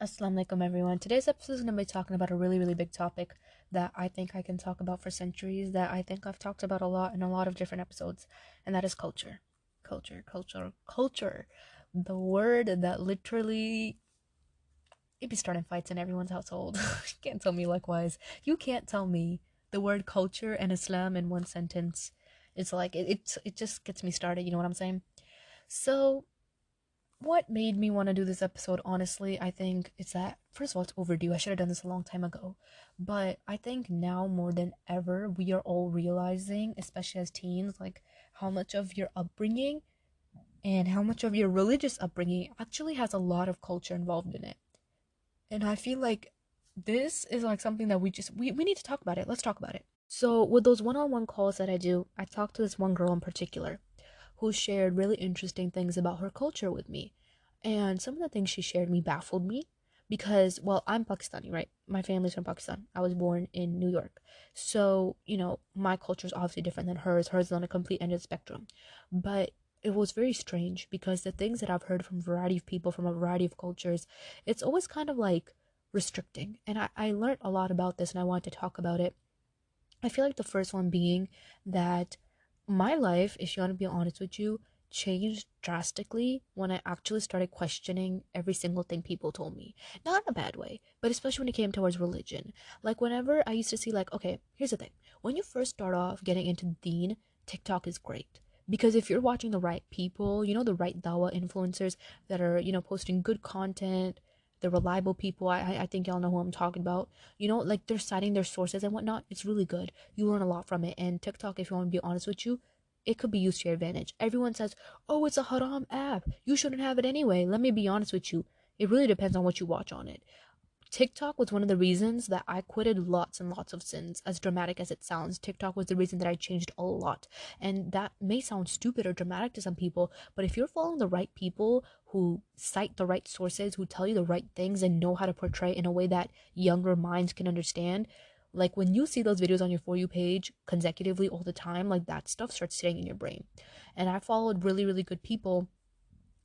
Assalamu alaikum everyone. Today's episode is going to be talking about a really big topic that I think I can talk about for centuries, that I think I've talked about a lot in a lot of different episodes, and that is culture. Culture. The word that literally it be starting fights in everyone's household. You can't tell me likewise. You can't tell me the word culture and Islam in one sentence. It's like it just gets me started, you know what I'm saying? So what made me want to do this episode, honestly, I think it's that, first of all, it's overdue. I should have done this a long time ago. But I think now more than ever, we are all realizing, especially as teens, like how much of your upbringing and how much of your religious upbringing actually has a lot of culture involved in it. And I feel like this is like something that we need to talk about it. Let's talk about it. So with those one-on-one calls that I do, I talk to this one girl in particular who shared really interesting things about her culture with me. And some of the things she shared me baffled me because, well, I'm Pakistani, right? My family's from Pakistan. I was born in New York. So, my culture is obviously different than hers. Hers is on a complete end of the spectrum. But it was very strange because the things that I've heard from a variety of people from a variety of cultures, it's always kind of like restricting. And I learned a lot about this and I wanted to talk about it. I feel like the first one being that my life, if you want to be honest with you, changed drastically when I actually started questioning every single thing people told me. Not in a bad way, but especially when it came towards religion. Like whenever I used to see like, okay, here's the thing. When you first start off getting into deen, TikTok is great. Because if you're watching the right people, the right dawah influencers that are, posting good content, the reliable people, I think y'all know who I'm talking about. Like they're citing their sources and whatnot. It's really good. You learn a lot from it. And TikTok, if you want to be honest with you, it could be used to your advantage. Everyone says, oh, it's a haram app. You shouldn't have it anyway. Let me be honest with you. It really depends on what you watch on it. TikTok was one of the reasons that I quitted lots and lots of sins. As dramatic as it sounds, TikTok was the reason that I changed a lot. And that may sound stupid or dramatic to some people, but if you're following the right people who cite the right sources, who tell you the right things and know how to portray in a way that younger minds can understand, like when you see those videos on your For You page consecutively all the time, like that stuff starts staying in your brain. And I followed really good people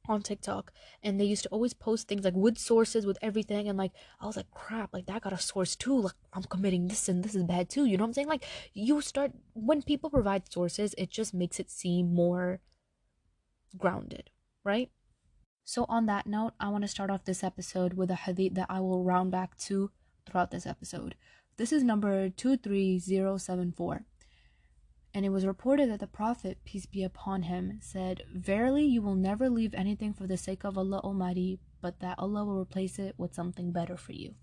on TikTok, and they used to always post things like with sources, with everything, and like I was like, crap, like that got a source too. Like I'm committing this and this is bad too. You know what I'm saying? Like you start, when people provide sources, it just makes it seem more grounded, right? So on that note, I want to start off this episode with a hadith that I will round back to throughout this episode. This is number 23074. And it was reported that the Prophet, peace be upon him, said, verily you will never leave anything for the sake of Allah Almighty, but that Allah will replace it with something better for you.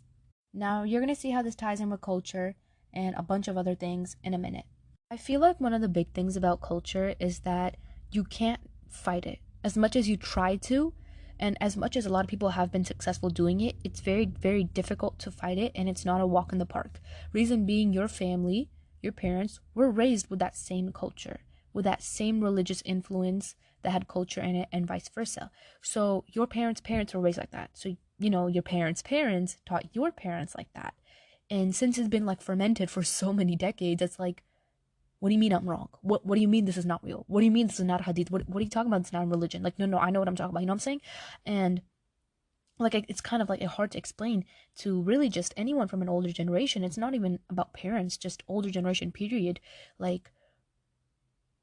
Now, you're going to see how this ties in with culture and a bunch of other things in a minute. I feel like one of the big things about culture is that you can't fight it. As much as you try to, and as much as a lot of people have been successful doing it, it's very difficult to fight it, and it's not a walk in the park. Reason being, your family, your parents were raised with that same culture, with that same religious influence that had culture in it, and vice versa. So your parents were raised like that. So, your parents taught your parents like that. And since it's been like fermented for so many decades, it's like, what do you mean I'm wrong? What do you mean this is not real? What do you mean this is not hadith? What are you talking about? It's not religion. Like, no, I know what I'm talking about. You know what I'm saying? And like it's kind of like hard to explain to really just anyone from an older generation. It's not even about parents, just older generation period. Like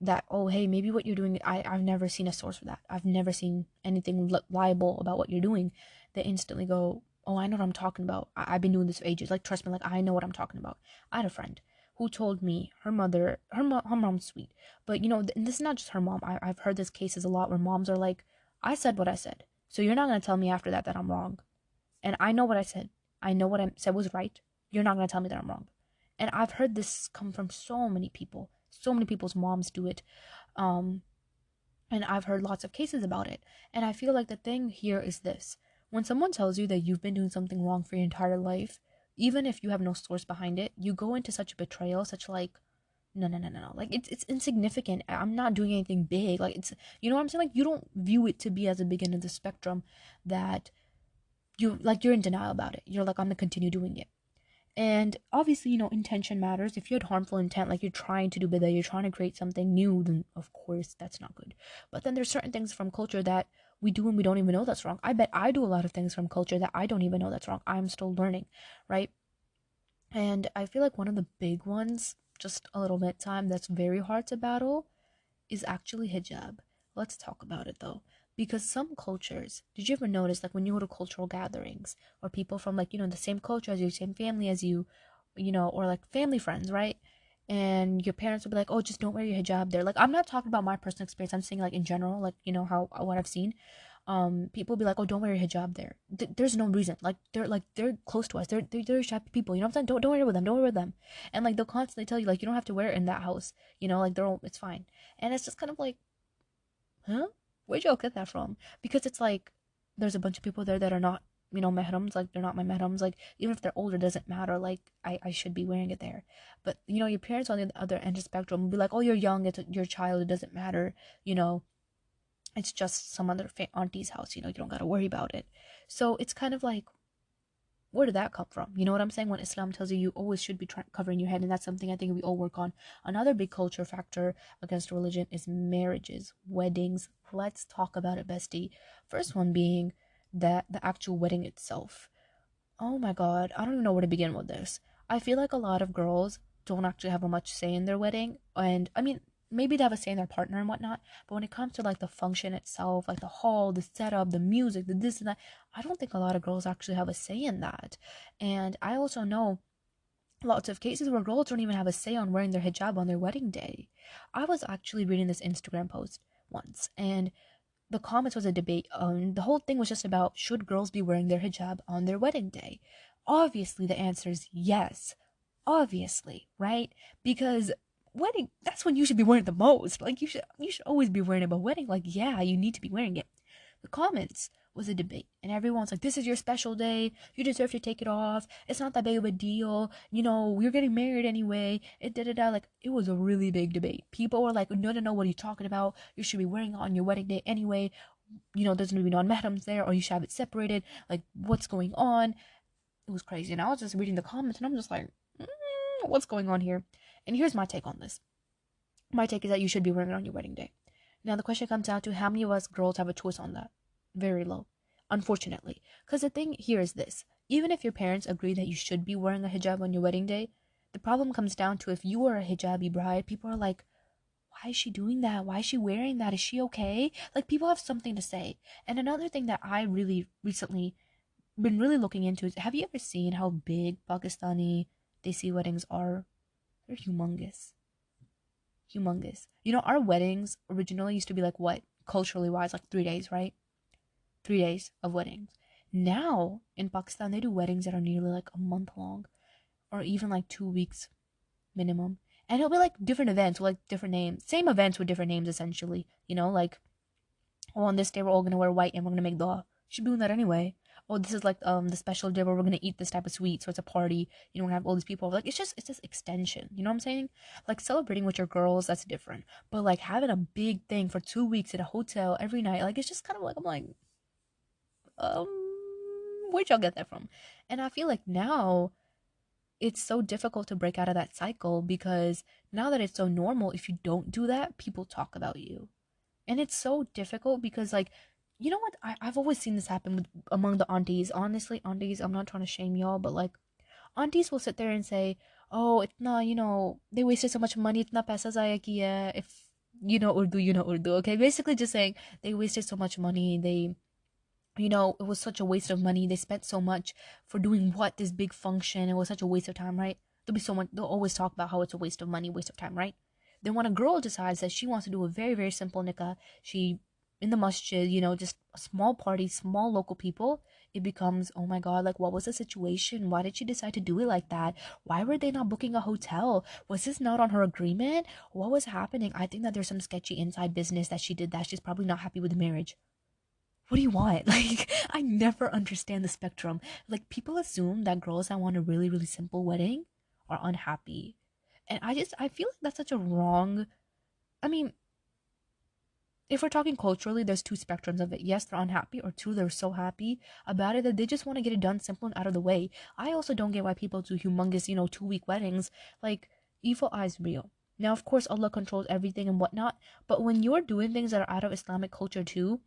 that, oh hey, maybe what you're doing, I've never seen a source for that. I've never seen anything liable about what you're doing. They instantly go, oh, I know what I'm talking about. I've been doing this for ages. Like, trust me, like I know what I'm talking about. I had a friend who told me her mom's sweet, but this is not just her mom. I've heard this cases a lot where moms are like, I said what I said, so you're not going to tell me after that I'm wrong. And I know what I said. I know what I said was right. You're not going to tell me that I'm wrong. And I've heard this come from so many people. So many people's moms do it. And I've heard lots of cases about it. And I feel like the thing here is this. When someone tells you that you've been doing something wrong for your entire life, even if you have no source behind it, you go into such a betrayal, such like, no. Like it's insignificant. I'm not doing anything big. Like it's, you know what I'm saying? Like you don't view it to be as a big end of the spectrum that you're in denial about it. You're like, I'm gonna continue doing it. And obviously, intention matters. If you had harmful intent, like you're trying to do bid'ah, you're trying to create something new, then of course that's not good. But then there's certain things from culture that we do and we don't even know that's wrong. I bet I do a lot of things from culture that I don't even know that's wrong. I'm still learning, right? And I feel like one of the big ones, just a little bit time, that's very hard to battle is actually hijab. Let's talk about it though. Because some cultures, did you ever notice, like when you go to cultural gatherings or people from like, the same culture as you, same family as you, or like family friends, right? And your parents will be like, oh, just don't wear your hijab there. Like, I'm not talking about my personal experience. I'm saying like in general, like, how, what I've seen. People be like, oh, don't wear your hijab there. There's no reason. They're close to us. They're shy people. You know what I'm saying? Don't wear it with them. Don't wear it with them. And like they'll constantly tell you like you don't have to wear it in that house. Like they're all, it's fine. And it's just kind of like, huh? Where'd y'all get that from? Because it's like there's a bunch of people there that are not, mehrams, like they're not my mehrams. Like even if they're older, doesn't matter. Like I should be wearing it there. But your parents on the other end of the spectrum will be like, oh, you're young, it's your child, it doesn't matter, it's just some other auntie's house, you don't gotta worry about it. So it's kind of like, where did that come from? You know what I'm saying? When Islam tells you always should be covering your head, and that's something I think we all work on. Another big culture factor against religion is marriages, weddings. Let's talk about it, bestie. First one being that the actual wedding itself. Oh my god, I don't even know where to begin with this. I feel like a lot of girls don't actually have a much say in their wedding, and I mean, maybe they have a say in their partner and whatnot, but when it comes to like the function itself, like the hall, the setup, the music, the this and that, I don't think a lot of girls actually have a say in that. And I also know lots of cases where girls don't even have a say on wearing their hijab on their wedding day. I was actually reading this Instagram post once, and the comments was a debate. The whole thing was just about should girls be wearing their hijab on their wedding day. Obviously the answer is yes, obviously, right? Because wedding, that's when you should be wearing it the most. Like you should always be wearing it, but wedding, like, yeah, you need to be wearing it. The comments was a debate, and everyone's like, this is your special day, you deserve to take it off, it's not that big of a deal, you're getting married anyway, it da da da. Like, it was a really big debate. People were like, no no no, what are you talking about, you should be wearing it on your wedding day anyway, there's gonna be non-mahrams there, or you should have it separated, like, what's going on? It was crazy. And I was just reading the comments, and I'm just like, what's going on here? And here's my take on this. My take is that you should be wearing it on your wedding day. Now the question comes down to how many of us girls have a choice on that? Very low, unfortunately. Because the thing here is this: even if your parents agree that you should be wearing a hijab on your wedding day, the problem comes down to if you are a hijabi bride, people are like, why is she doing that? Why is she wearing that? Is she okay? Like, people have something to say. And another thing that I really recently been really looking into is, have you ever seen how big Pakistani Desi weddings are? They're humongous. Humongous. Our weddings originally used to be like what? Culturally wise, like 3 days, right? 3 days of weddings. Now in Pakistan, they do weddings that are nearly like a month long, or even like 2 weeks minimum. And it'll be like different events with like different names. Same events with different names essentially. Like, oh, on this day we're all gonna wear white and we're gonna make dua. You should be doing that anyway. Oh, this is like the special day where we're gonna eat this type of sweet, so it's a party. We're gonna have all these people. Like, it's just extension. You know what I'm saying? Like, celebrating with your girls, that's different. But like having a big thing for 2 weeks at a hotel every night, like, it's just kind of like, I'm like, um, where'd y'all get that from? And I feel like now it's so difficult to break out of that cycle, because now that it's so normal, if you don't do that, people talk about you. And it's so difficult because, like, you know what? I've always seen this happen among the aunties. Honestly, aunties, I'm not trying to shame y'all, but like, aunties will sit there and say, oh, it's not, they wasted so much money, it's not paisa zaya kiya. If Urdu, Urdu, okay? Basically just saying they wasted so much money, it was such a waste of money. They spent so much for doing what? This big function. It was such a waste of time, right? They'll always talk about how it's a waste of money, waste of time, right? Then when a girl decides that she wants to do a very, very simple nikah, she, in the masjid, just a small party, small local people, it becomes, oh my god, like, what was the situation? Why did she decide to do it like that? Why were they not booking a hotel? Was this not on her agreement? What was happening? I think that there's some sketchy inside business that she did that. She's probably not happy with the marriage. What do you want? Like, I never understand the spectrum. Like, people assume that girls that want a really, really simple wedding are unhappy. And I feel like that's such a wrong. I mean, if we're talking culturally, there's two spectrums of it. Yes, they're unhappy, or two, they're so happy about it that they just want to get it done simple and out of the way. I also don't get why people do humongous, 2 week weddings. Like, evil eyes real. Now, of course, Allah controls everything and whatnot, but when you're doing things that are out of Islamic culture too,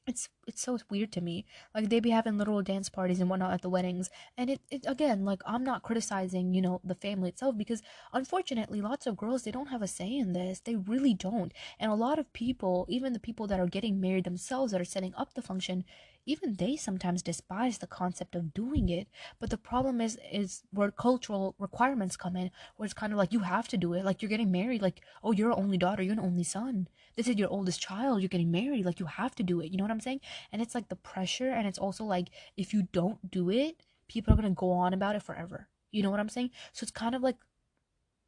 It's so weird to me. Like they be having little dance parties and whatnot at the weddings, and it again, like I'm not criticizing, the family itself, because unfortunately lots of girls, they don't have a say in this. They really don't. And a lot of people, even the people that are getting married themselves, that are setting up the function, even they sometimes despise the concept of doing it. But the problem is where cultural requirements come in, where it's kind of like you have to do it. Like you're getting married, like, oh, you're an only daughter, you're an only son, this is your oldest child, you're getting married, like you have to do it, you know what I'm saying? And it's like the pressure, and it's also like if you don't do it, people are going to go on about it forever, you know what I'm saying? So it's kind of like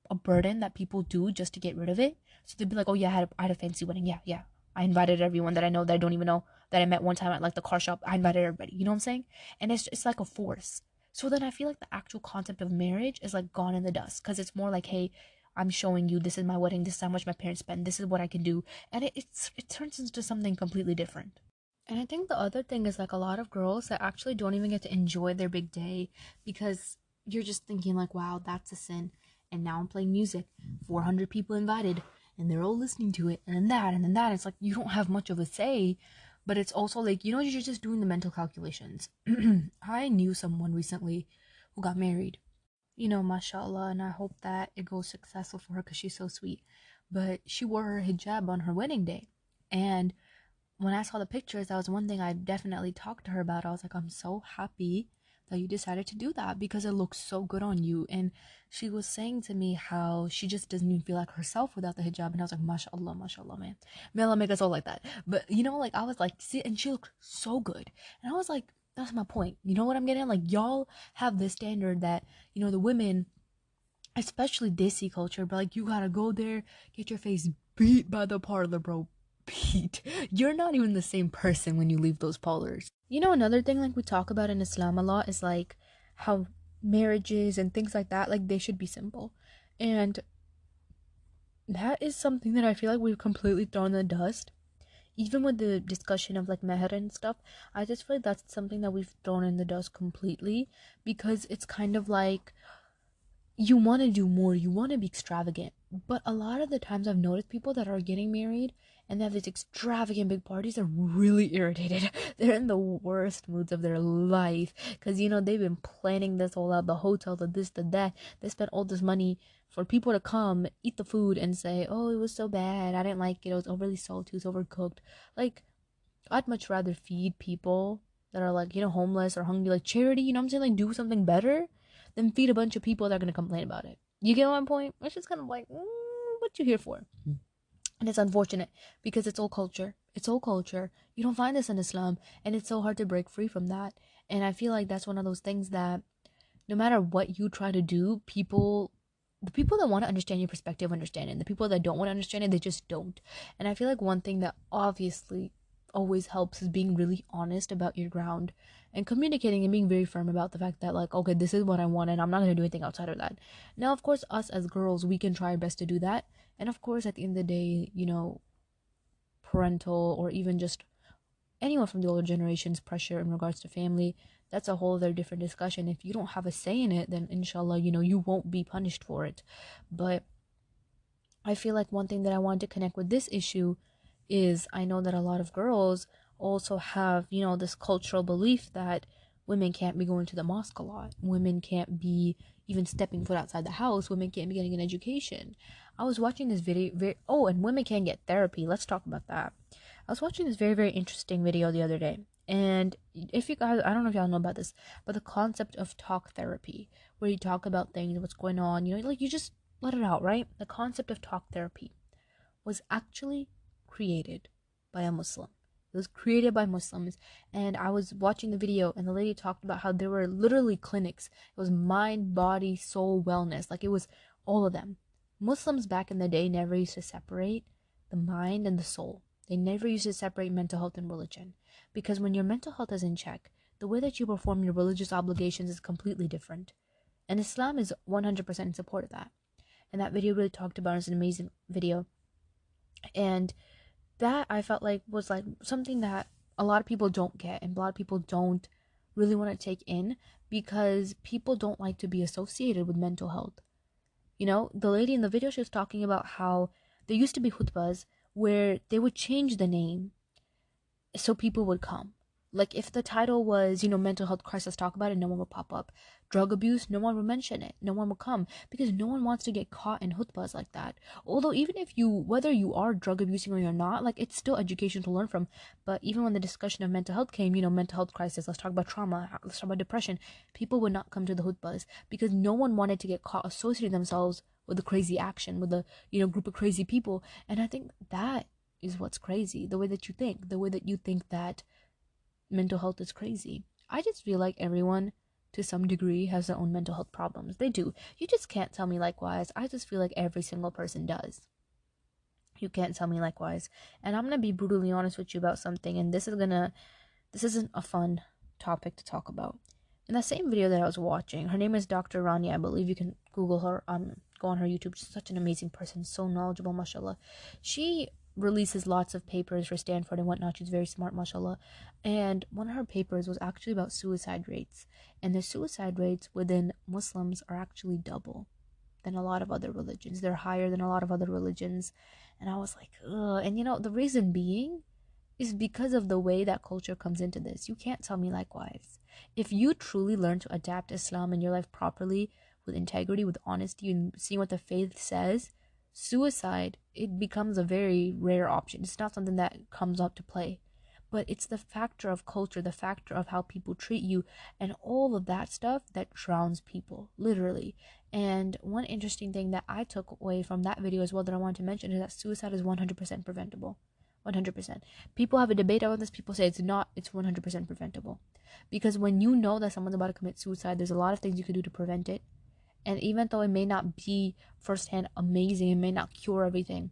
a burden that people do just to get rid of it. So they'd be like, oh yeah, I had a fancy wedding, yeah, I invited everyone that I know, that I don't even know, that I met one time at like the car shop, I invited everybody, you know what I'm saying? And it's like a force. So then I feel like the actual concept of marriage is like gone in the dust, because it's more like, hey, I'm showing you, this is my wedding, this is how much my parents spend, this is what I can do. And it turns into something completely different. And I think the other thing is like a lot of girls that actually don't even get to enjoy their big day, because you're just thinking like, wow, that's a sin. And now I'm playing music, 400 people invited, and they're all listening to it, and then that, and then that. It's like you don't have much of a say, but it's also like, you're just doing the mental calculations. I knew someone recently who got married, mashallah, and I hope that it goes successful for her because she's so sweet. But she wore her hijab on her wedding day. And when I saw the pictures, that was one thing I definitely talked to her about. I was like, I'm so happy that you decided to do that because it looks so good on you. And she was saying to me how she just doesn't even feel like herself without the hijab. And I was like, mashallah, man. May Allah make us all like that. But, like, I was like, see, and she looked so good. And I was like, that's my point. You know what I'm getting? Like, y'all have this standard that, the women, especially Desi culture, but like, you gotta go there, get your face beat by the parlor, bro. Beat. You're not even the same person when you leave those parlors. Another thing like we talk about in Islam a lot is like how marriages and things like that, like they should be simple. And that is something that I feel like we've completely thrown in the dust. Even with the discussion of like meher and stuff, I just feel like that's something that we've thrown in the dust completely, because it's kind of like you want to do more, you want to be extravagant. But a lot of the times I've noticed people that are getting married and they have these extravagant big parties are really irritated. They're in the worst moods of their life because, they've been planning this all out, the hotel, the this, the that. They spent all this money for people to come, eat the food, and say, oh, it was so bad, I didn't like it, it was overly salty, it was overcooked. Like, I'd much rather feed people that are like, homeless or hungry, like charity, you know what I'm saying? Like, do something better than feed a bunch of people that are going to complain about it. You get my point? It's just kind of like, what you here for? And it's unfortunate because it's all culture. It's all culture. You don't find this in Islam, and it's so hard to break free from that. And I feel like that's one of those things that no matter what you try to do, the people that want to understand your perspective understand it. And the people that don't want to understand it, they just don't. And I feel like one thing that obviously always helps is being really honest about your ground and communicating and being very firm about the fact that, like, okay, this is what I want and I'm not going to do anything outside of that. Now, of course, us as girls, we can try our best to do that. And of course, at the end of the day, parental or even just anyone from the older generation's pressure in regards to family, that's a whole other different discussion. If you don't have a say in it, then inshallah, you won't be punished for it. But I feel like one thing that I wanted to connect with this issue is I know that a lot of girls also have, this cultural belief that women can't be going to the mosque a lot. Women can't be even stepping foot outside the house. Women can't be getting an education. I was watching this video, and women can get therapy. Let's talk about that. I was watching this very, very interesting video the other day. And if you guys, I don't know if y'all know about this, but the concept of talk therapy, where you talk about things, what's going on, like you just let it out, right? The concept of talk therapy was actually created by a Muslim. It was created by Muslims. And I was watching the video, and the lady talked about how there were literally clinics. It was mind, body, soul, wellness. Like, it was all of them. Muslims back in the day never used to separate the mind and the soul. They never used to separate mental health and religion. Because when your mental health is in check, the way that you perform your religious obligations is completely different. And Islam is 100% in support of that. And that video really talked about it. It's an amazing video. And that I felt like was like something that a lot of people don't get, and a lot of people don't really want to take in, because people don't like to be associated with mental health. The lady in the video, she was talking about how there used to be khutbahs where they would change the name so people would come. Like if the title was, mental health crisis, talk about it, no one would pop up. Drug abuse, no one would mention it. No one would come because no one wants to get caught in khutbahs like that. Although even if whether you are drug abusing or you're not, like it's still education to learn from. But even when the discussion of mental health came, mental health crisis, let's talk about trauma, let's talk about depression, people would not come to the khutbahs because no one wanted to get caught associating themselves with a crazy action, with a, group of crazy people. And I think that is what's crazy. The way that you think that mental health is crazy. I just feel like everyone to some degree has their own mental health problems. They do. You just can't tell me likewise. I just feel like every single person does. You can't tell me likewise. And I'm going to be brutally honest with you about something, and this isn't a fun topic to talk about. In that same video that I was watching, her name is Dr. Rania. I believe you can Google her, go on her YouTube. She's such an amazing person, so knowledgeable, mashallah. She releases lots of papers for Stanford and whatnot. She's very smart, mashallah. And one of her papers was actually about suicide rates. And the suicide rates within Muslims are actually double than a lot of other religions. They're higher than a lot of other religions. And I was like, ugh. And the reason being is because of the way that culture comes into this. You can't tell me likewise. If you truly learn to adapt Islam in your life properly, with integrity, with honesty, and seeing what the faith says, suicide, it becomes a very rare option. It's not something that comes up to play. But it's the factor of culture, the factor of how people treat you, and all of that stuff that drowns people, literally. And one interesting thing that I took away from that video as well that I wanted to mention is that suicide is 100% preventable. 100%. People have a debate about this. People say it's not. It's 100% preventable. Because when you know that someone's about to commit suicide, there's a lot of things you can do to prevent it. And even though it may not be firsthand amazing, it may not cure everything,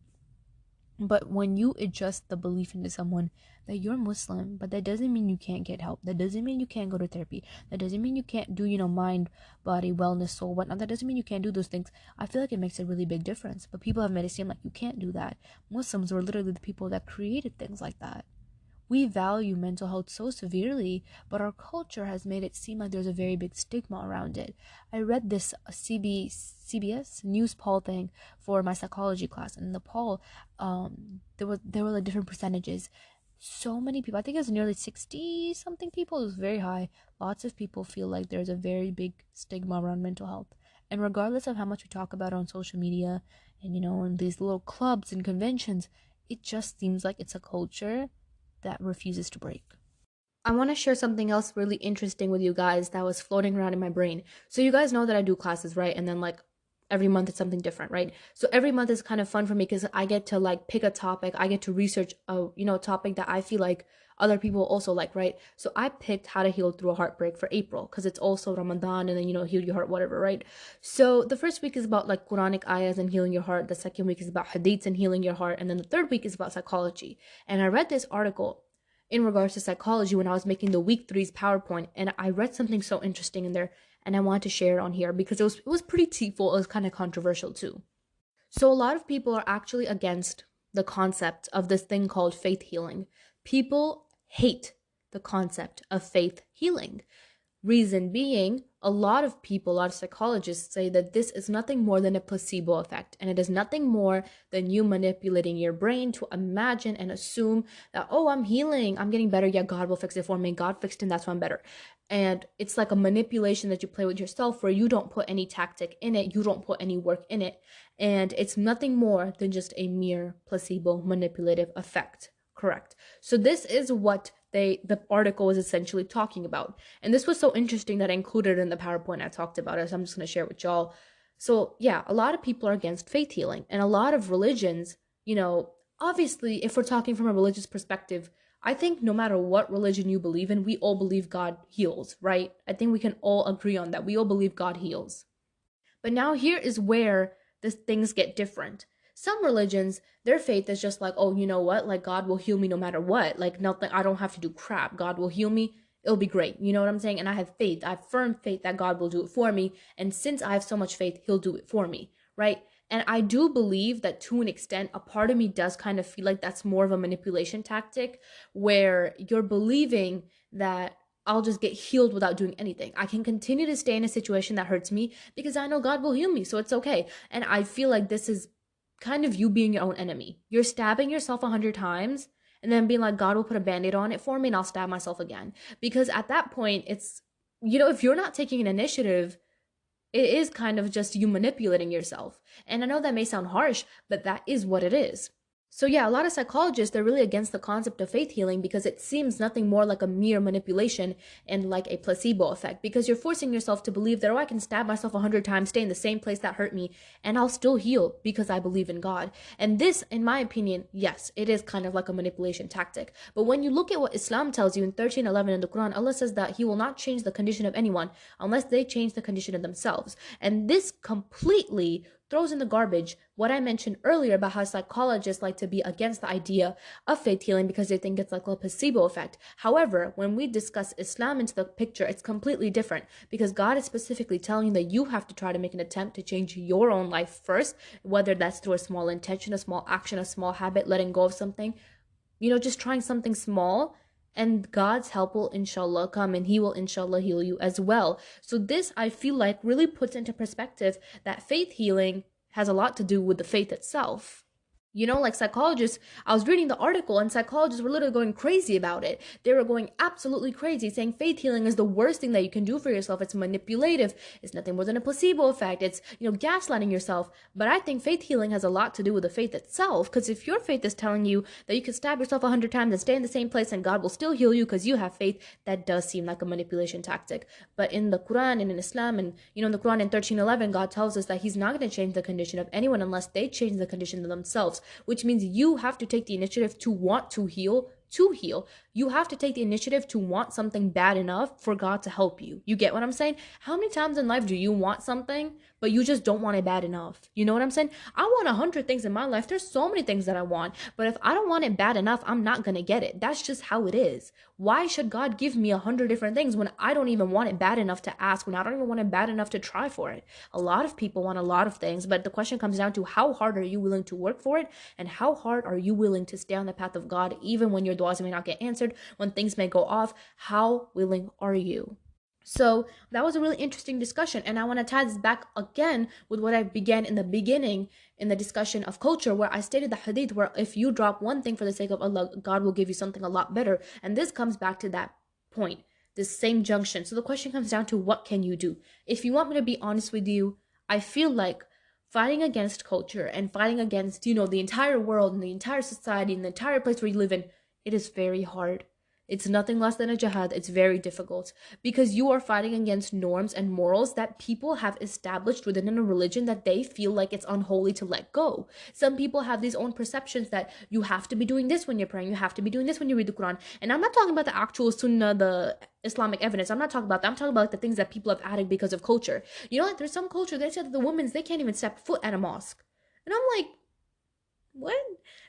but when you adjust the belief into someone that you're Muslim, but that doesn't mean you can't get help. That doesn't mean you can't go to therapy. That doesn't mean you can't do, mind, body, wellness, soul, whatnot. That doesn't mean you can't do those things. I feel like it makes a really big difference. But people have made it seem like you can't do that. Muslims were literally the people that created things like that. We value mental health so severely, but our culture has made it seem like there's a very big stigma around it. I read this CBS news poll thing for my psychology class, and in the poll, there were like different percentages. So many people, I think it was nearly 60 something people, it was very high. Lots of people feel like there's a very big stigma around mental health. And regardless of how much we talk about it on social media and in these little clubs and conventions, it just seems like it's a culture that refuses to break. I want to share something else really interesting with you guys that was floating around in my brain. So you guys know that I do classes, right? And then like every month it's something different, right? So every month is kind of fun for me because I get to like pick a topic. I get to research a topic that I feel like other people also like, right? So I picked how to heal through a heartbreak for April because it's also Ramadan and then heal your heart, whatever, right? So the first week is about like Quranic ayahs and healing your heart. The second week is about hadiths and healing your heart, and then the third week is about psychology. And I read this article in regards to psychology when I was making the week 3's PowerPoint, and I read something so interesting in there, and I want to share it on here because it was pretty tearful. It was kind of controversial too. So a lot of people are actually against the concept of this thing called faith healing. People hate the concept of faith healing. Reason being, a lot of psychologists say that this is nothing more than a placebo effect, and it is nothing more than you manipulating your brain to imagine and assume that, oh, I'm healing, I'm getting better, yeah, God will fix it for me, God fixed it, and that's why I'm better. And it's like a manipulation that you play with yourself where you don't put any tactic in it, you don't put any work in it, and it's nothing more than just a mere placebo manipulative effect. Correct. So this is what the article was essentially talking about. And this was so interesting that I included it in the PowerPoint. I talked about it, so I'm just going to share it with y'all. So yeah, a lot of people are against faith healing, and a lot of religions, obviously, if we're talking from a religious perspective, I think no matter what religion you believe in, we all believe God heals, right? I think we can all agree on that. We all believe God heals. But now here is where the things get different. Some religions, their faith is just like, oh, you know what? Like, God will heal me no matter what. Like, nothing, I don't have to do crap. God will heal me. It'll be great. You know what I'm saying? And I have faith. I have firm faith that God will do it for me. And since I have so much faith, he'll do it for me, right? And I do believe that to an extent, a part of me does kind of feel like that's more of a manipulation tactic where you're believing that I'll just get healed without doing anything. I can continue to stay in a situation that hurts me because I know God will heal me, so it's okay. And I feel like this is kind of you being your own enemy. You're stabbing yourself 100 times, and then being like, God will put a band-aid on it for me and I'll stab myself again. Because at that point, it's, if you're not taking an initiative, it is kind of just you manipulating yourself. And I know that may sound harsh, but that is what it is. So yeah, a lot of psychologists, they're really against the concept of faith healing because it seems nothing more like a mere manipulation and like a placebo effect, because you're forcing yourself to believe that, oh, I can stab myself 100 times, stay in the same place that hurt me, and I'll still heal because I believe in God. And this, in my opinion, yes, it is kind of like a manipulation tactic. But when you look at what Islam tells you in 13:11 in the Quran, Allah says that He will not change the condition of anyone unless they change the condition of themselves. And this completely throws in the garbage what I mentioned earlier about how psychologists like to be against the idea of faith healing because they think it's like a placebo effect. However, when we discuss Islam into the picture, it's completely different, because God is specifically telling you that you have to try to make an attempt to change your own life first, whether that's through a small intention, a small action, a small habit, letting go of something, just trying something small. And God's help will inshallah come, and He will inshallah heal you as well. So this, I feel like, really puts into perspective that faith healing has a lot to do with the faith itself. Like psychologists, I was reading the article and psychologists were literally going crazy about it. They were going absolutely crazy, saying faith healing is the worst thing that you can do for yourself. It's manipulative. It's nothing more than a placebo effect. It's, gaslighting yourself. But I think faith healing has a lot to do with the faith itself, because if your faith is telling you that you can stab yourself 100 times and stay in the same place and God will still heal you because you have faith, that does seem like a manipulation tactic. But in the Quran and in Islam, and in the Quran in 13:11, God tells us that He's not going to change the condition of anyone unless they change the condition of themselves, which means you have to take the initiative to want to heal. You have to take the initiative to want something bad enough for God to help you. You get what I'm saying? How many times in life do you want something, but you just don't want it bad enough? You know what I'm saying? I want 100 things in my life. There's so many things that I want, but if I don't want it bad enough, I'm not gonna get it. That's just how it is. Why should God give me 100 different things when I don't even want it bad enough to ask, when I don't even want it bad enough to try for it? A lot of people want a lot of things, but the question comes down to how hard are you willing to work for it, and how hard are you willing to stay on the path of God even when your du'as may not get answered, when things may go off. How willing are you? So that was a really interesting discussion, and I want to tie this back again with what I began in the beginning in the discussion of culture, where I stated the hadith where if you drop one thing for the sake of Allah, God will give you something a lot better. And this comes back to that point, this same junction. So the question comes down to, what can you do? If you want me to be honest with you, I feel like fighting against culture and fighting against, the entire world and the entire society and the entire place where you live in, it is very hard. It's nothing less than a jihad. It's very difficult because you are fighting against norms and morals that people have established within a religion that they feel like it's unholy to let go. Some people have these own perceptions that you have to be doing this when you're praying, you have to be doing this when you read the Quran. And I'm not talking about the actual sunnah, the Islamic evidence. I'm not talking about that. I'm talking about the things that people have added because of culture. Like there's some culture, they said that the women, they can't even step foot at a mosque. And I'm like, what?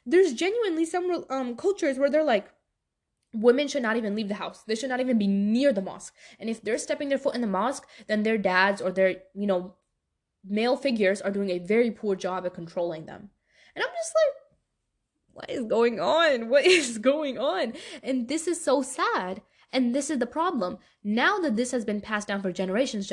There's genuinely some cultures where they're like, women should not even leave the house. They should not even be near the mosque. And if they're stepping their foot in the mosque, then their dads or their, male figures are doing a very poor job at controlling them. And I'm just like, what is going on? What is going on? And this is so sad. And this is the problem. Now that this has been passed down for generations,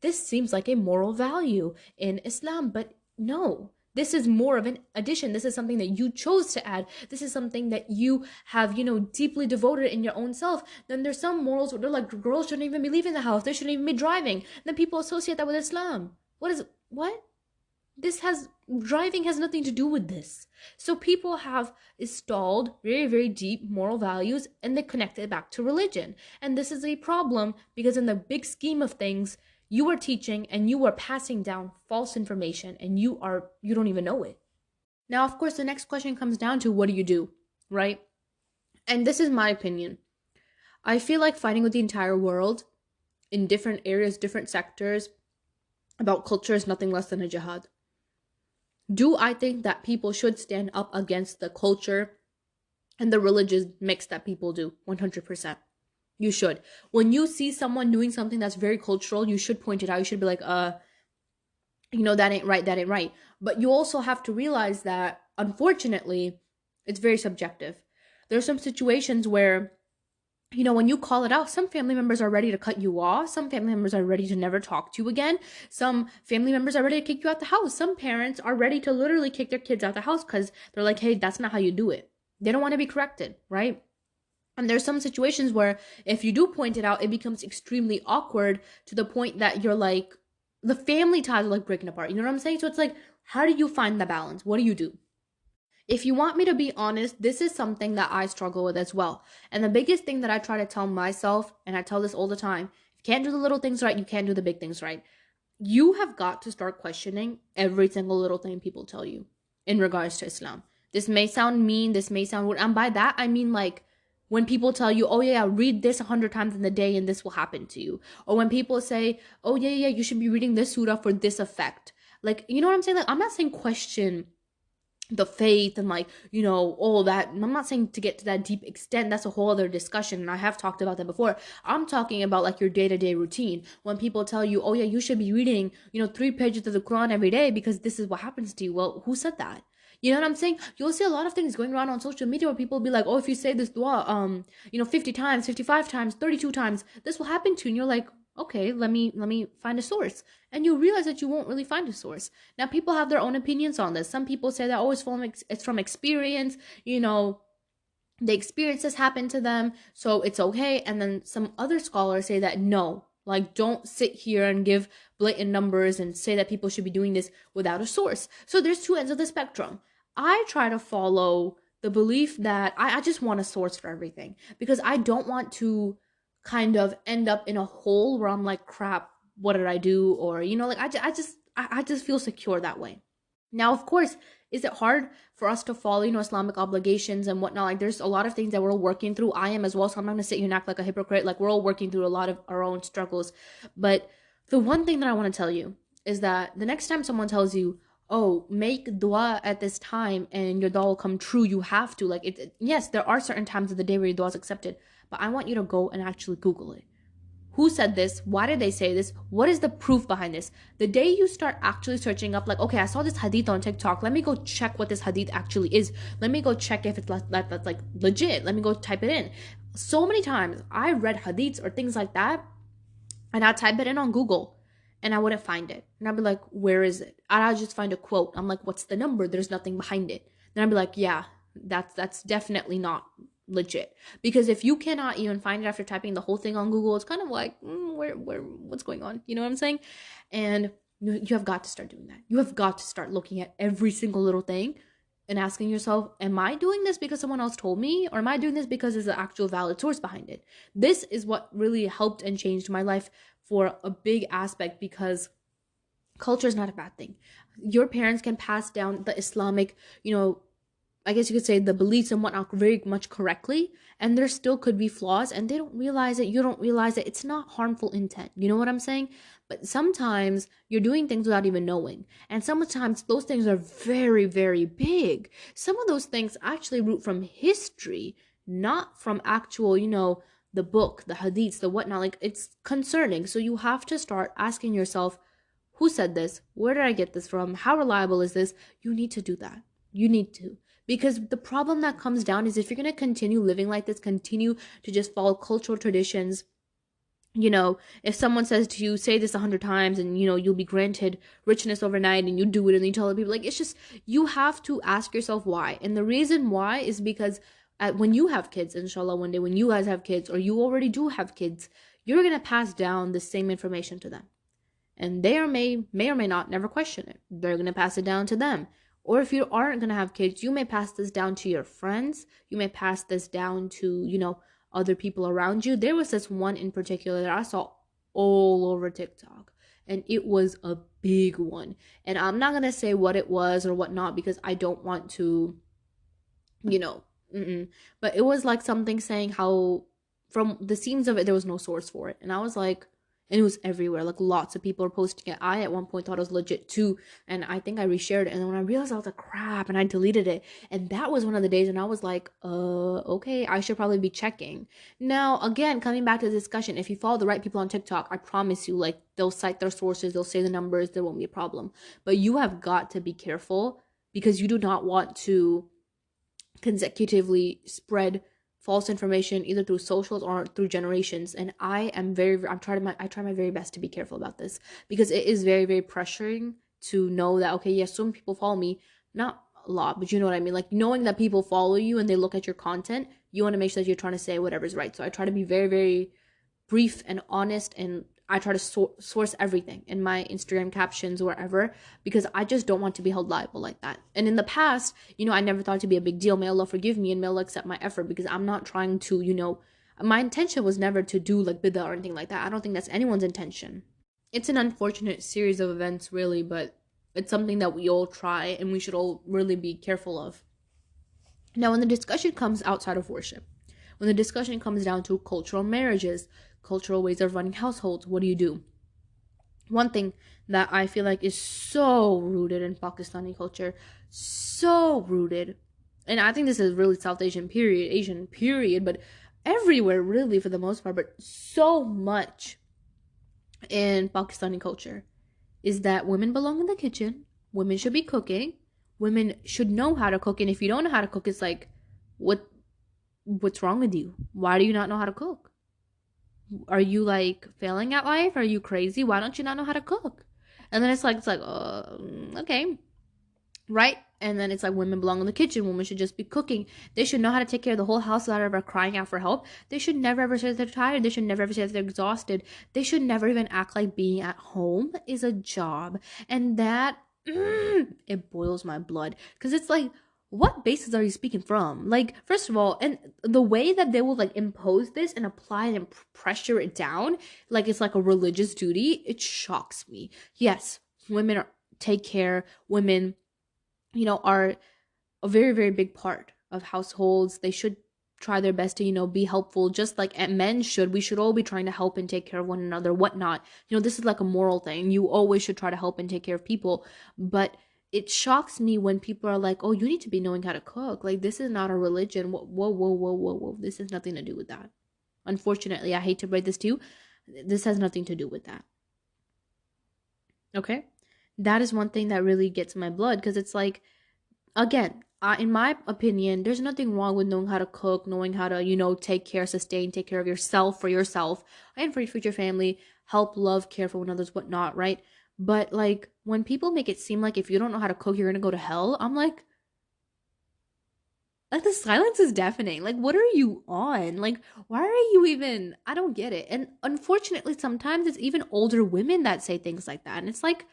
this seems like a moral value in Islam. But no. This is more of an addition. This is something that you chose to add. This is something that you have, deeply devoted in your own self. Then there's some morals where they're like, girls shouldn't even be leaving the house. They shouldn't even be driving. And then people associate that with Islam. What? Driving has nothing to do with this. So people have installed very, very deep moral values and they connect it back to religion. And this is a problem because in the big scheme of things, you are teaching and you are passing down false information and you don't even know it. Now, of course, the next question comes down to, what do you do, right? And this is my opinion. I feel like fighting with the entire world in different areas, different sectors about culture is nothing less than a jihad. Do I think that people should stand up against the culture and the religious mix that people do? 100%. You should. When you see someone doing something that's very cultural, you should point it out. You should be like, that ain't right. But you also have to realize that, unfortunately, it's very subjective. There's some situations where, when you call it out, some family members are ready to cut you off. Some family members are ready to never talk to you again. Some family members are ready to kick you out the house. Some parents are ready to literally kick their kids out the house because they're like, hey, that's not how you do it. They don't want to be corrected, right? And there's some situations where if you do point it out, it becomes extremely awkward to the point that you're like, the family ties are like breaking apart. You know what I'm saying? So it's like, how do you find the balance? What do you do? If you want me to be honest, this is something that I struggle with as well. And the biggest thing that I try to tell myself, and I tell this all the time, if you can't do the little things right, you can't do the big things right. You have got to start questioning every single little thing people tell you in regards to Islam. This may sound mean, this may sound weird, and by that I mean like when people tell you, oh yeah, read this 100 times in the day and this will happen to you. Or when people say, oh yeah, you should be reading this surah for this effect. Like, you know what I'm saying? Like, I'm not saying question the faith and like, all that. I'm not saying to get to that deep extent. That's a whole other discussion, and I have talked about that before. I'm talking about like your day-to-day routine. When people tell you, oh yeah, you should be reading 3 pages of the Quran every day because this is what happens to you. Well, who said that? You know what I'm saying? You'll see a lot of things going around on social media where people will be like, oh, if you say this dua 50 times, 55 times, 32 times, this will happen to you. And you're like, okay, let me find a source. And you realize that you won't really find a source. Now, people have their own opinions on this. Some people say that, oh, it's from experience, the experiences happen to them, so it's okay. And then some other scholars say that no, like, don't sit here and give blatant numbers and say that people should be doing this without a source. So there's two ends of the spectrum. I try to follow the belief that I just want a source for everything because I don't want to kind of end up in a hole where I'm like, crap, what did I do? Or, like I just feel secure that way. Now, of course, is it hard for us to follow, Islamic obligations and whatnot? Like, there's a lot of things that we're all working through. I am as well, so I'm not gonna sit here and act like a hypocrite. Like, we're all working through a lot of our own struggles. But the one thing that I want to tell you is that the next time someone tells you, "Oh, make dua at this time and your dua will come true," you have to. Like, yes, there are certain times of the day where your dua is accepted, but I want you to go and actually Google it. Who said this? Why did they say this? What is the proof behind this? The day you start actually searching up, like, okay, I saw this hadith on TikTok. Let me go check what this hadith actually is. Let me go check if it's like legit. Let me go type it in. So many times I read hadiths or things like that, and I'd type it in on Google and I wouldn't find it. And I'd be like, where is it? And I'd just find a quote. I'm like, what's the number? There's nothing behind it. Then I'd be like, yeah, that's definitely not legit. Because if you cannot even find it after typing the whole thing on Google, it's kind of like, what's going on? You know what I'm saying? And you have got to start doing that. You have got to start looking at every single little thing and asking yourself, am I doing this because someone else told me? Or am I doing this because there's an actual valid source behind it? This is what really helped and changed my life for a big aspect, because culture is not a bad thing. Your parents can pass down the Islamic, I guess you could say, the beliefs and whatnot very much correctly, and there still could be flaws, and they don't realize it. You don't realize it. It's not harmful intent. You know what I'm saying? But sometimes you're doing things without even knowing, and sometimes those things are very, very big. Some of those things actually root from history, not from actual, the book, the hadiths, the whatnot. Like, it's concerning. So you have to start asking yourself, who said this? Where did I get this from? How reliable is this? You need to do that. You need to. Because the problem that comes down is if you're going to continue living like this, continue to just follow cultural traditions, if someone says to you, say this 100 times and, you'll be granted richness overnight, and you do it and you tell other people, like, it's just, you have to ask yourself why. And the reason why is because when you have kids, inshallah, one day when you guys have kids, or you already do have kids, you're going to pass down the same information to them, and they may or may not never question it. They're going to pass it down to them. Or if you aren't going to have kids, you may pass this down to your friends. You may pass this down to, other people around you. There was this one in particular that I saw all over TikTok, and it was a big one. And I'm not going to say what it was or whatnot because I don't want to, you know, but it was like something saying how from the scenes of it, there was no source for it. And I was like, and it was everywhere. Like, lots of people were posting it. I at one point thought it was legit too, and I think I reshared it. And then when I realized, I was like, crap, and I deleted it. And that was one of the days, and I was like, okay, I should probably be checking. Now, again, coming back to the discussion, if you follow the right people on TikTok, I promise you, like, they'll cite their sources, they'll say the numbers, there won't be a problem. But you have got to be careful, because you do not want to consecutively spread false information either through socials or through generations. And I try my very best to be careful about this, because it is very, very pressuring to know that, okay, yes, some people follow me, not a lot, but you know what I mean. Like knowing that people follow you and they look at your content, you want to make sure that you're trying to say whatever's right. So I try to be very, very brief and honest, and I try to source everything in my Instagram captions, wherever, because I just don't want to be held liable like that. And in the past, I never thought it to be a big deal. May Allah forgive me and may Allah accept my effort, because I'm not trying to, my intention was never to do like bid'ah or anything like that. I don't think that's anyone's intention. It's an unfortunate series of events, really, but it's something that we all try and we should all really be careful of. Now, when the discussion comes outside of worship, when the discussion comes down to cultural marriages, cultural ways of running households, what do you do? One thing that I feel like is so rooted in Pakistani culture, so rooted, and I think this is really South Asian period, but everywhere really for the most part, but so much in Pakistani culture is that women belong in the kitchen, women should be cooking, women should know how to cook, and if you don't know how to cook, it's like, what's wrong with you? Why do you not know how to cook? Are you like failing at life? Are you crazy? Why don't you not know how to cook? And then it's like, okay, right? And then it's like, women belong in the kitchen. Women should just be cooking. They should know how to take care of the whole house without ever crying out for help. They should never ever say that they're tired. They should never ever say that they're exhausted. They should never even act like being at home is a job. And that, it boils my blood. Because it's like, what basis are you speaking from? Like, first of all, and the way that they will like impose this and apply it and pressure it down, like it's like a religious duty, it shocks me. Yes, women take care. Women, are a very, very big part of households. They should try their best to, be helpful, just like men should. We should all be trying to help and take care of one another, whatnot. This is like a moral thing. You always should try to help and take care of people. But it shocks me when people are like, oh, you need to be knowing how to cook. Like, this is not a religion. Whoa, whoa, whoa, whoa, whoa. This has nothing to do with that. Unfortunately, I hate to break this to you. This has nothing to do with that. Okay? That is one thing that really gets my blood, because it's like, again, in my opinion, there's nothing wrong with knowing how to cook, knowing how to, take care, sustain, take care of yourself, for yourself, and for your future family, help, love, care for one another's, whatnot, right? But like, when people make it seem like if you don't know how to cook, you're gonna go to hell, I'm like the silence is deafening. Like, what are you on? Like, why are you even, I don't get it. And unfortunately, sometimes it's even older women that say things like that. And it's like,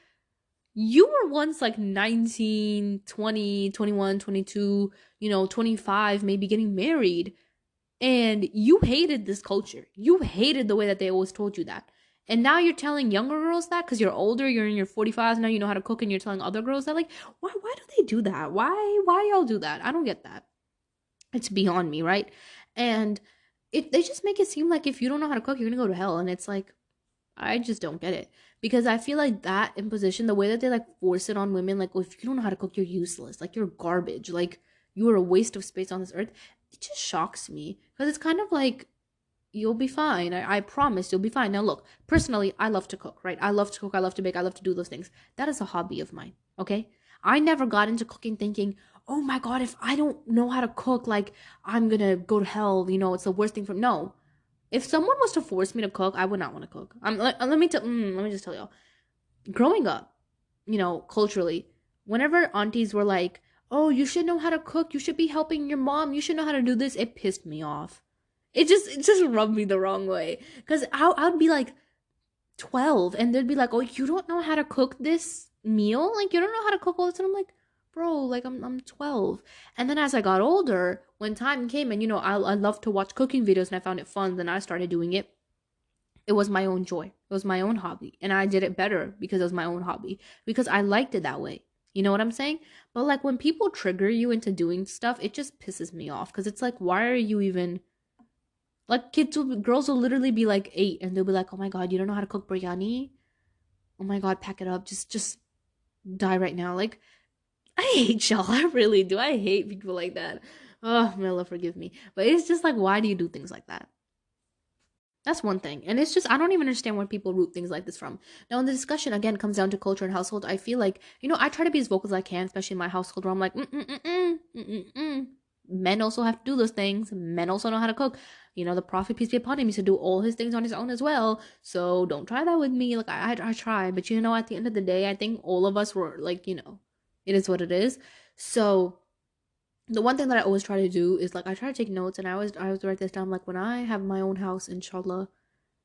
you were once like 19, 20, 21, 22, 25, maybe getting married. And you hated this culture. You hated the way that they always told you that. And now you're telling younger girls that because you're older, you're in your 45s, now you know how to cook, and you're telling other girls that. Like, why do they do that? Why y'all do that? I don't get that. It's beyond me, right? And they just make it seem like if you don't know how to cook, you're gonna go to hell. And it's like, I just don't get it. Because I feel like that imposition, the way that they like force it on women, like, well, if you don't know how to cook, you're useless. Like, you're garbage. Like, you are a waste of space on this earth. It just shocks me. Because it's kind of like, you'll be fine. I promise you'll be fine. Now, look, personally, I love to cook, right? I love to cook. I love to bake. I love to do those things. That is a hobby of mine, okay? I never got into cooking thinking, oh my God, if I don't know how to cook, like, I'm gonna go to hell. It's the worst thing for me. No. If someone was to force me to cook, I would not want to cook. Let me just tell y'all. Growing up, culturally, whenever aunties were like, oh, you should know how to cook. You should be helping your mom. You should know how to do this. It pissed me off. It just rubbed me the wrong way. Because I'd be like 12 and they'd be like, oh, you don't know how to cook this meal? Like, you don't know how to cook all this? And I'm like, bro, like, I'm 12. And then as I got older, when time came and, I love to watch cooking videos and I found it fun, then I started doing it. It was my own joy. It was my own hobby. And I did it better because it was my own hobby. Because I liked it that way. You know what I'm saying? But like, when people trigger you into doing stuff, it just pisses me off. Because it's like, why are you even... Like, girls will literally be like 8 and they'll be like, oh my God, you don't know how to cook biryani? Oh my God, pack it up. Just die right now. Like, I hate y'all. I really do. I hate people like that. Oh, may Allah forgive me. But it's just like, why do you do things like that? That's one thing. And it's just, I don't even understand where people root things like this from. Now, when the discussion, again, comes down to culture and household, I feel like, I try to be as vocal as I can, especially in my household, where I'm like, men also have to do those things. Men also know how to cook. The Prophet, peace be upon him, used to do all his things on his own as well. So don't try that with me. Like, I try. But, at the end of the day, I think all of us were like, it is what it is. So the one thing that I always try to do is like I try to take notes, and I always write this down. Like when I have my own house, inshallah,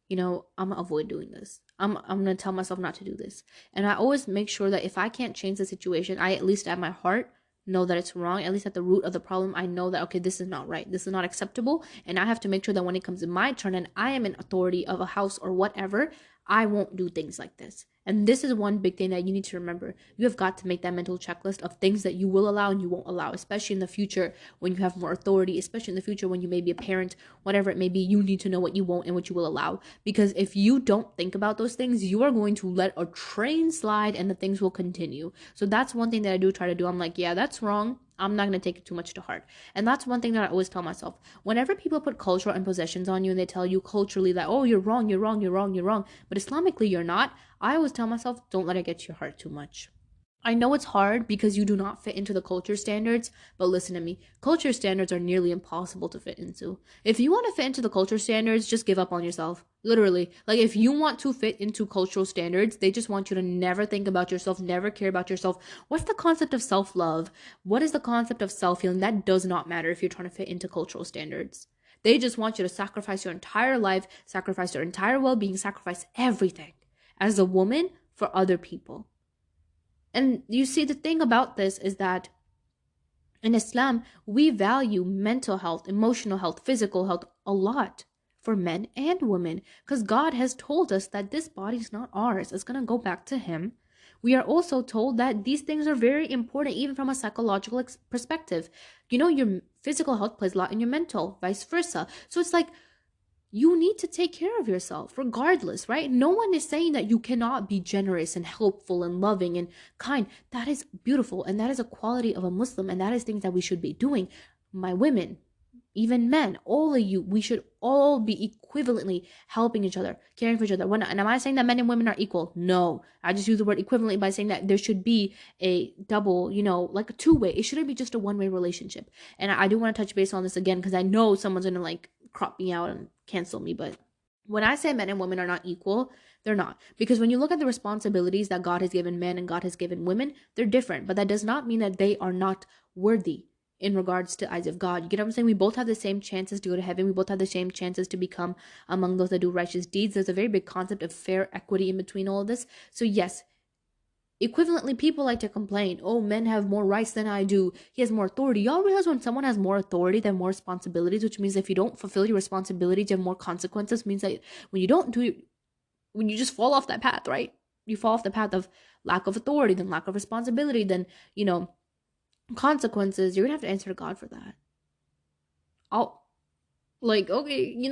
I'm gonna avoid doing this. I'm gonna tell myself not to do this. And I always make sure that if I can't change the situation, I at least at my heart know that it's wrong. At least at the root of the problem, I know that okay, this is not right. This is not acceptable. And I have to make sure that when it comes to my turn and I am in authority of a house or whatever, I won't do things like this. And this is one big thing that you need to remember. You have got to make that mental checklist of things that you will allow and you won't allow, especially in the future when you have more authority, especially in the future when you may be a parent, whatever it may be. You need to know what you won't and what you will allow. Because if you don't think about those things, you are going to let a train slide and the things will continue. So that's one thing that I do try to do. I'm like, yeah, that's wrong. I'm not going to take it too much to heart. And that's one thing that I always tell myself. Whenever people put cultural impositions on you and they tell you culturally that, oh, you're wrong, you're wrong, you're wrong, you're wrong, but Islamically you're not, I always tell myself, don't let it get to your heart too much. I know it's hard because you do not fit into the culture standards, but listen to me. Culture standards are nearly impossible to fit into. If you want to fit into the culture standards, just give up on yourself. Literally. Like, if you want to fit into cultural standards, they just want you to never think about yourself, never care about yourself. What's the concept of self love? What is the concept of self healing? That does not matter if you're trying to fit into cultural standards. They just want you to sacrifice your entire life, sacrifice your entire well being, sacrifice everything as a woman for other people. And you see, the thing about this is that in Islam, we value mental health, emotional health, physical health a lot for men and women because God has told us that this body is not ours, it's going to go back to Him. We are also told that these things are very important, even from a psychological perspective. Your physical health plays a lot in your mental, vice versa. So it's like you need to take care of yourself regardless, right? No one is saying that you cannot be generous and helpful and loving and kind. That is beautiful, and that is a quality of a Muslim, and that is things that we should be doing. My women, even men, all of you, we should all be equivalently helping each other, caring for each other. And am I saying that men and women are equal? No. I just use the word equivalently by saying that there should be a double, like a two-way. It shouldn't be just a one-way relationship. And I do want to touch base on this again because I know someone's going to like crop me out and cancel me. But when I say men and women are not equal, they're not. Because when you look at the responsibilities that God has given men and God has given women, they're different. But that does not mean that they are not worthy in regards to eyes of God. You get what I'm saying? We both have the same chances to go to heaven. We both have the same chances to become among those that do righteous deeds. There's a very big concept of fair equity in between all of this. So yes, equivalently, people like to complain, oh, men have more rights than I do. He has more authority. Y'all realize when someone has more authority, they have more responsibilities, which means if you don't fulfill your responsibilities, you have more consequences. Means that when you don't do, when you just fall off that path, right? You fall off the path of lack of authority, then lack of responsibility, then, consequences. You're going to have to answer to God for that. Okay,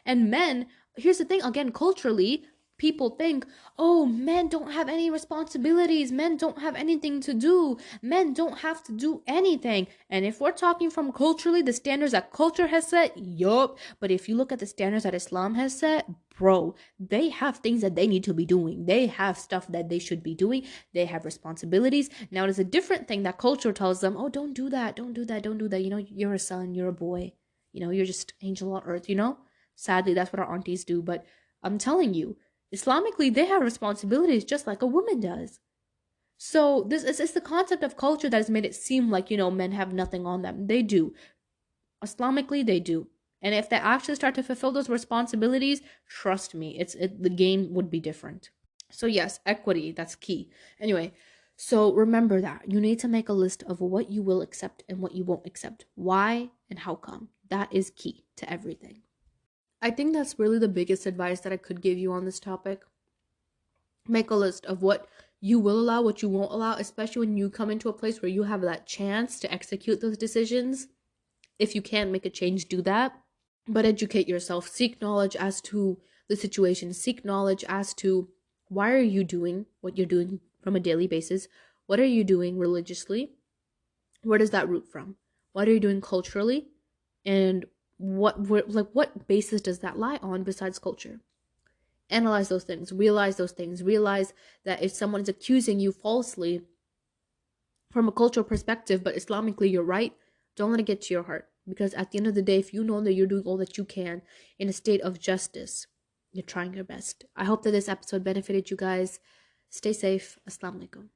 and men, here's the thing, again, culturally, people think, oh, men don't have any responsibilities, men don't have anything to do, men don't have to do anything. And if we're talking from culturally, the standards that culture has set, yup. But if you look at the standards that Islam has set, bro, they have things that they need to be doing. They have stuff that they should be doing. They have responsibilities. Now, it is a different thing that culture tells them, oh, don't do that, don't do that, don't do that. You're a son, you're a boy. You're just angel on earth. Sadly, that's what our aunties do. But I'm telling you, Islamically, they have responsibilities just like a woman does. So this is the concept of culture that has made it seem like, men have nothing on them. They do. Islamically, they do. And if they actually start to fulfill those responsibilities, trust me, the game would be different. So yes, equity, that's key. Anyway, so remember that. You need to make a list of what you will accept and what you won't accept. Why and how come. That is key to everything. I think that's really the biggest advice that I could give you on this topic. Make a list of what you will allow, what you won't allow, especially when you come into a place where you have that chance to execute those decisions. If you can make a change, do that. But educate yourself. Seek knowledge as to the situation. Seek knowledge as to why are you doing what you're doing from a daily basis? What are you doing religiously? Where does that root from? What are you doing culturally? And what basis does that lie on besides culture? Analyze those things. Realize those things. Realize that if someone is accusing you falsely from a cultural perspective, but Islamically you're right, don't let it get to your heart. Because at the end of the day, if you know that you're doing all that you can in a state of justice, you're trying your best. I hope that this episode benefited you guys. Stay safe. Assalamu alaikum.